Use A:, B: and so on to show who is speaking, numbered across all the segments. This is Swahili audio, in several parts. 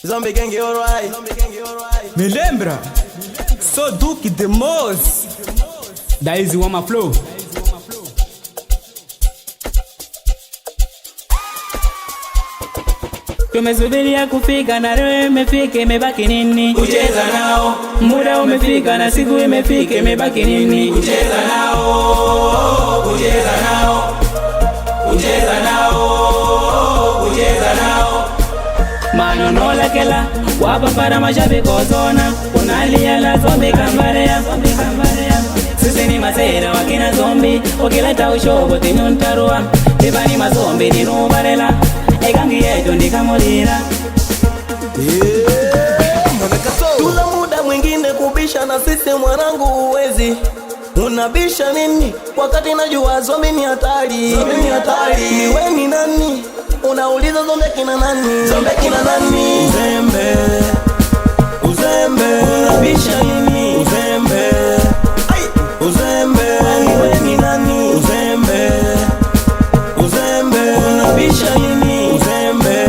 A: Zombie gang, you alright?
B: Me lembra? Sou Duque de Moz. Da Easy Wama Flow.
C: Tumesubiria kufika na leo imefika, imebaki nini?
A: Kucheza nao.
C: Muda umefika na siku imefika, imebaki nini?
A: Kucheza nao. Kucheza nao. Kucheza nao. Kucheza nao.
C: Manono la kela wapa para mashabiki kozona, unalia la zombi kambarea. Sisi ni masera wakina zombi, wakileta ushobo tinyuntarua. Tibani mazombi ni nubarela, egangi yetu ndikamulira.
A: Tuna muda mwingine kubisha na sisi mwanangu uwezi. Unabisha nini wakati najua zombi ni hatari? Zombi ni hatari. Niwe ni nani? Unauliza zombi kina nani? Zombi kina nani? Uzembe. Uzembe. Unabisha nini? Uzembe. Ai, uzembe. Niwe ni nani? Uzembe. Uzembe. Unabisha nini? Uzembe.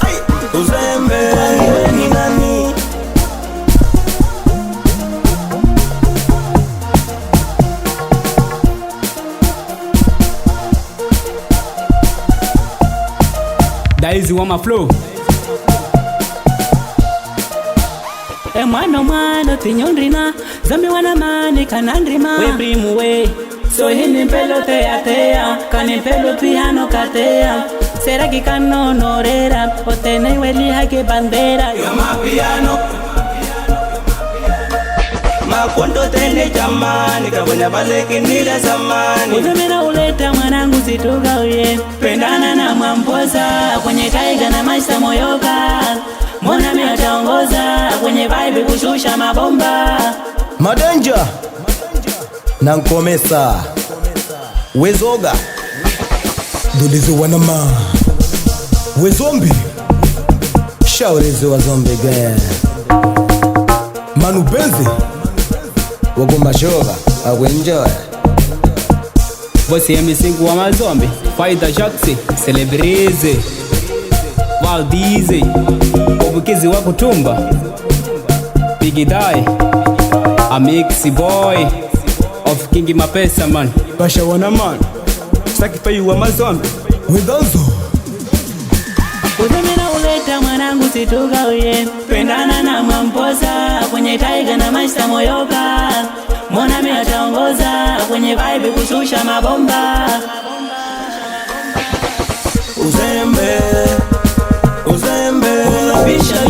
A: Ai, uzembe. Niwe ni nani?
B: Da Easy Wama Flow.
C: Mwana tinyondrina, zambi wana mani kanandrima. We primu we, so hini pelo tea, kani pelo piano katea. Sera ki kanonorera, otene weli hake bandera.
A: Ya mapiano makondo tende jamani, kabona baleke nila zamani.
C: Uzemera uleta mwanangu situga uye, pendana na mwampoza, kwenye taiga na maisha moyoka. Mwana mi ataongoza, kwenye vibe kushusha mabomba.
A: Madanja na Nkomesa Wezoga Dulizi wanama Wezombi Shaurizi wa zombi gang Manu Benzi Waguma shoga Awenjoy
B: Voice MC wa mazombi. Fighter Jaxi, Celebrize Valdize, Obukizi wa kutumba, Biggie Die, Amixi Boy of Kingi Mapesa man. Basha wana man, Saki payu wa mazombi.
A: Wedanzo
C: Uzemera uleta mwanangu situga uye, pendana na mwampoza, kwenye taiga na maisha moyoka. Mwana mi ataongoza, kwenye vibe kushusha mabomba.
A: Uzembe. Uzembe. Unabisha